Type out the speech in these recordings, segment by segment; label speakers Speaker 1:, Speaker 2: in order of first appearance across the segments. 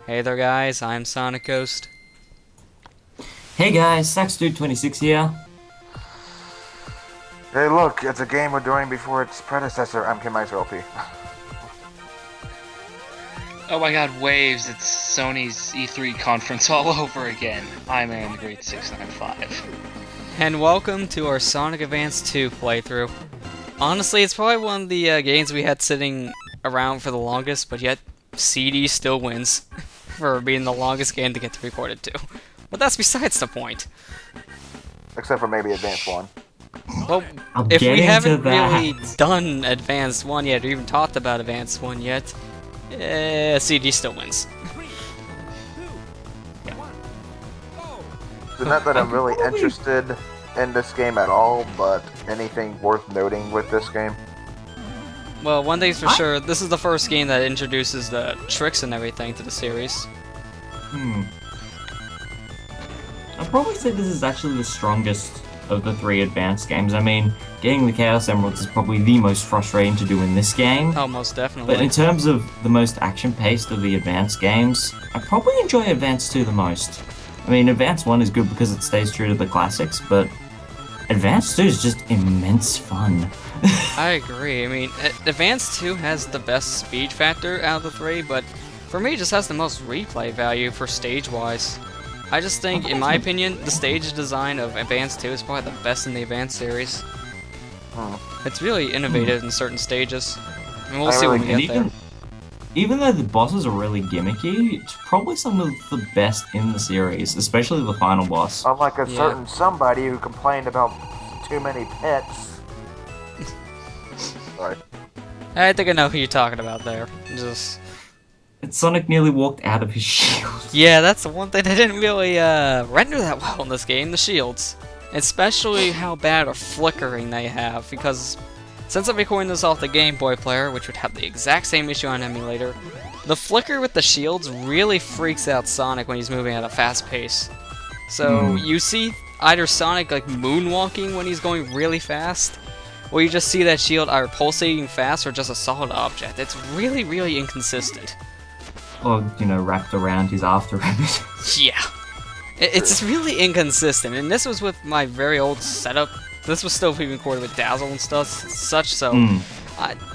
Speaker 1: Hey there guys, I'm Sonic Ghost.
Speaker 2: Hey guys, SaxDude26 here.
Speaker 3: Hey, look, it's a game we're doing before its predecessor. I'm Kimizer LP.
Speaker 4: Oh my god, Waves, it's Sony's E3 conference all over again. I'm Aaron the Great 695.
Speaker 1: And welcome to our Sonic Advance 2 playthrough. Honestly, it's probably one of the games we had sitting around for the longest, but yet CD still wins for being the longest game to get to record it to. But that's besides the point.
Speaker 3: Except for maybe Advance 1.
Speaker 1: Well,
Speaker 2: I'm
Speaker 1: if we
Speaker 2: getting
Speaker 1: haven't
Speaker 2: to that.
Speaker 1: really done Advanced 1 yet, or even talked about Advanced 1 yet, CD still wins.
Speaker 3: So not that I'm really interested in this game at all, but anything worth noting with this game?
Speaker 1: Well, one thing's for sure, this is the first game that introduces the tricks and everything to the series.
Speaker 2: I'd probably say this is actually the strongest of the three advanced games. I mean, getting the Chaos Emeralds is probably the most frustrating to do in this game.
Speaker 1: Oh, most definitely.
Speaker 2: But in terms of the most action-paced of the advanced games, I probably enjoy Advance 2 the most. I mean, Advance 1 is good because it stays true to the classics, but Advance 2 is just immense fun.
Speaker 1: I agree. I mean, Advance 2 has the best speed factor out of the three, but for me, it just has the most replay value for stage-wise. I just think, in my opinion, the stage design of Advance 2 is probably the best in the Advance series. It's really innovative in certain stages, and we'll see when we get there.
Speaker 2: Even though the bosses are really gimmicky, it's probably some of the best in the series, especially the final boss.
Speaker 3: Unlike a certain somebody who complained about too many pets. Sorry.
Speaker 1: I think I know who you're talking about there. Just...
Speaker 2: Sonic nearly walked out of his shield.
Speaker 1: Yeah, that's the one thing they didn't really render that well in this game, the shields. Especially how bad or flickering they have, because since I'm recording this off the Game Boy player, which would have the exact same issue on emulator, the flicker with the shields really freaks out Sonic when he's moving at a fast pace. So you see either Sonic like moonwalking when he's going really fast, or you just see that shield either pulsating fast or just a solid object. It's really, really inconsistent.
Speaker 2: Or, you know, wrapped around his after image.
Speaker 1: Yeah. It's really inconsistent, and this was with my very old setup. This was still being recorded with Dazzle and such, so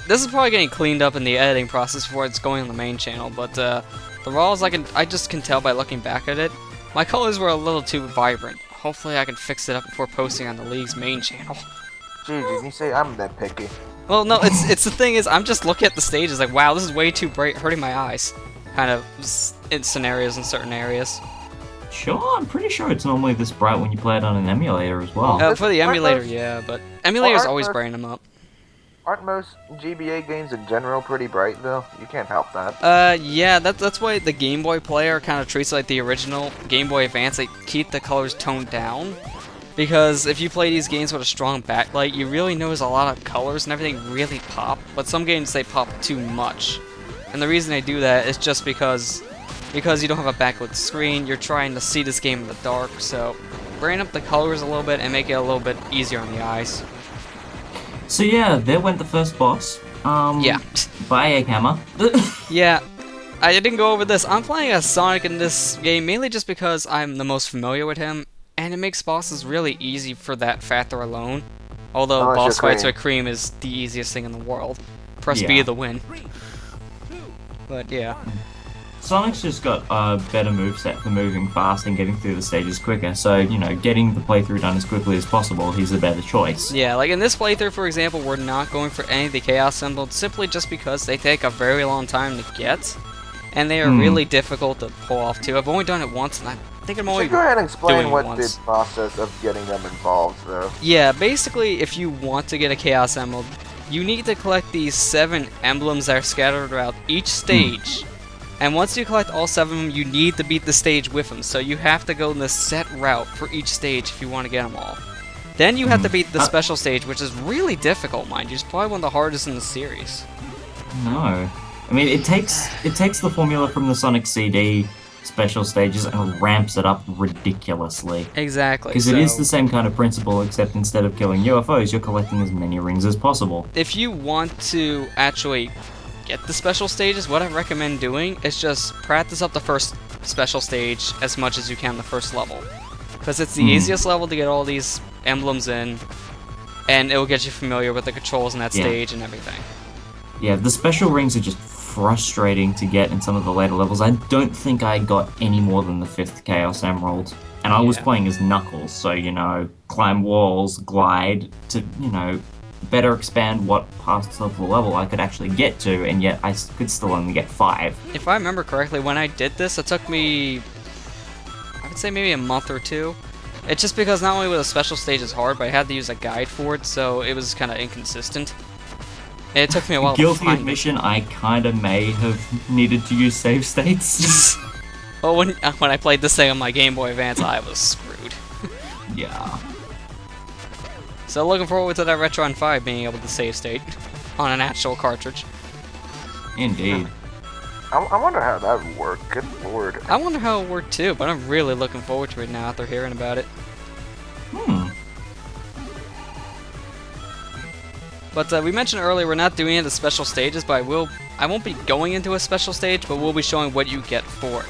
Speaker 1: this is probably getting cleaned up in the editing process before it's going on the main channel, but the RAWs, I just can tell by looking back at it, my colors were a little too vibrant. Hopefully I can fix it up before posting on the League's main channel.
Speaker 3: Gee, did you say I'm that picky?
Speaker 1: Well, no, it's the thing is, I'm just looking at the stages like, wow, this is way too bright, hurting my eyes. Kind of in scenarios in certain areas.
Speaker 2: Sure, I'm pretty sure it's normally this bright when you play it on an emulator as well.
Speaker 1: For the emulator, yeah, but emulators always brighten them up.
Speaker 3: Aren't most GBA games in general pretty bright, though? You can't help that.
Speaker 1: Yeah, that's why the Game Boy player kind of treats it like the original Game Boy Advance. They keep the colors toned down. Because if you play these games with a strong backlight, you really notice a lot of colors and everything really pop. But some games, they pop too much. And the reason they do that is just because you don't have a backlit screen, you're trying to see this game in the dark, so bring up the colors a little bit and make it a little bit easier on the eyes.
Speaker 2: So yeah, there went the first boss.
Speaker 1: Yeah.
Speaker 2: By Egghammer.
Speaker 1: Yeah, I didn't go over this. I'm playing as Sonic in this game mainly just because I'm the most familiar with him, and it makes bosses really easy for that factor alone. Although boss fights with Cream is the easiest thing in the world. Press B to win. But yeah.
Speaker 2: Sonic's just got a better moveset for moving fast and getting through the stages quicker, so, you know, getting the playthrough done as quickly as possible, he's a better choice.
Speaker 1: Yeah, like in this playthrough, for example, we're not going for any of the Chaos Emeralds simply just because they take a very long time to get, and they are really difficult to pull off too. I've only done it once, and I think I'm only
Speaker 3: go ahead and explain what
Speaker 1: once.
Speaker 3: the process of getting them involved, though.
Speaker 1: Yeah, basically, if you want to get a Chaos Emerald, you need to collect these 7 emblems that are scattered throughout each stage. And once you collect all 7 of them, you need to beat the stage with them. So you have to go in this set route for each stage if you want to get them all. Then you have to beat the special stage, which is really difficult, mind you. It's probably one of the hardest in the series.
Speaker 2: No. I mean, it takes the formula from the Sonic CD special stages and ramps it up ridiculously.
Speaker 1: Exactly.
Speaker 2: Because it is the same kind of principle, except instead of killing UFOs, you're collecting as many rings as possible.
Speaker 1: If you want to actually get the special stages, what I recommend doing is just practice up the first special stage as much as you can the first level. Because it's the easiest level to get all these emblems in, and it will get you familiar with the controls in that stage and everything.
Speaker 2: Yeah, the special rings are just frustrating to get in some of the later levels. I don't think I got any more than the 5th Chaos Emerald. And I was playing as Knuckles, so, you know, climb walls, glide, to, you know, better expand what parts of the level I could actually get to, and yet I could still only get 5.
Speaker 1: If I remember correctly, when I did this, it took me, I would say maybe a month or two. It's just because not only were the special stages hard, but I had to use a guide for it, so it was kind of inconsistent. And it took me a while to find
Speaker 2: admission, I kind of may have needed to use save states.
Speaker 1: Well, when I played this thing on my Game Boy Advance, I was screwed.
Speaker 2: Yeah.
Speaker 1: So looking forward to that Retron 5 being able to save state on an actual cartridge.
Speaker 2: Indeed.
Speaker 3: I wonder how that would work. Good lord.
Speaker 1: I wonder how it worked too, but I'm really looking forward to it now after hearing about it. But we mentioned earlier we're not doing any of the special stages, but I won't be going into a special stage, but we'll be showing what you get for it.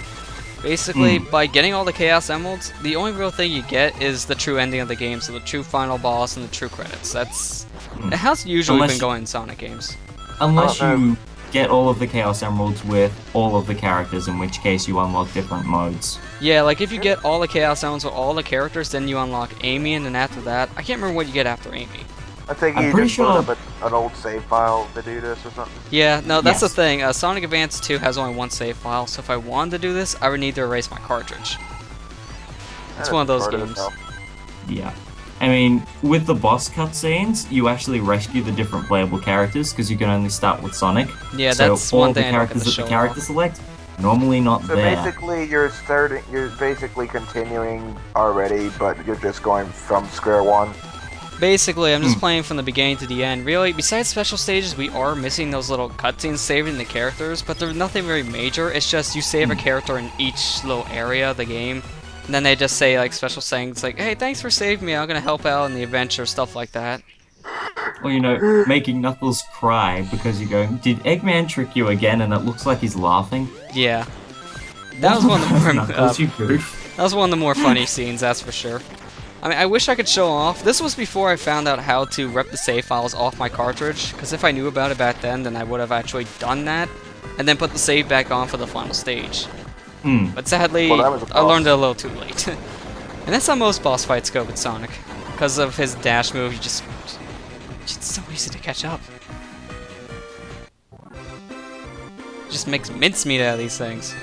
Speaker 1: Basically, by getting all the Chaos Emeralds, the only real thing you get is the true ending of the game, so the true final boss and the true credits. That's how's usually been going in Sonic games.
Speaker 2: Unless you get all of the Chaos Emeralds with all of the characters, in which case you unlock different modes.
Speaker 1: Yeah, like if you get all the Chaos Emeralds with all the characters, then you unlock Amy, and then after that, I can't remember what you get after Amy.
Speaker 3: I think you just put up an old save file to do this or something.
Speaker 1: Yeah, no, that's the thing. Sonic Advance 2 has only one save file, so if I wanted to do this, I would need to erase my cartridge. It's one of those games.
Speaker 2: Yeah. I mean, with the boss cutscenes, you actually rescue the different playable characters, because you can only start with Sonic.
Speaker 1: Yeah, that's
Speaker 2: so
Speaker 1: one
Speaker 2: all
Speaker 1: thing
Speaker 2: the characters that the character select, normally not
Speaker 3: so
Speaker 2: there.
Speaker 3: Basically, you're basically continuing already, but you're just going from square one.
Speaker 1: Basically, I'm just playing from the beginning to the end. Really, besides special stages, we are missing those little cutscenes saving the characters, but they're nothing very major. It's just you save a character in each little area of the game, and then they just say like special things like, "Hey, thanks for saving me. I'm gonna help out in the adventure," stuff like that.
Speaker 2: Or, you know, making Knuckles cry because you go, "Did Eggman trick you again?" And it looks like he's laughing.
Speaker 1: Yeah, that was one of the more
Speaker 2: Knuckles, you goof.
Speaker 1: that was one of the more funny scenes, that's for sure. I mean, I wish I could show off. This was before I found out how to rip the save files off my cartridge, because if I knew about it back then I would have actually done that, and then put the save back on for the final stage. But sadly, I learned it a little too late. And that's how most boss fights go with Sonic. Because of his dash move, it's so easy to catch up. Just makes mincemeat out of these things.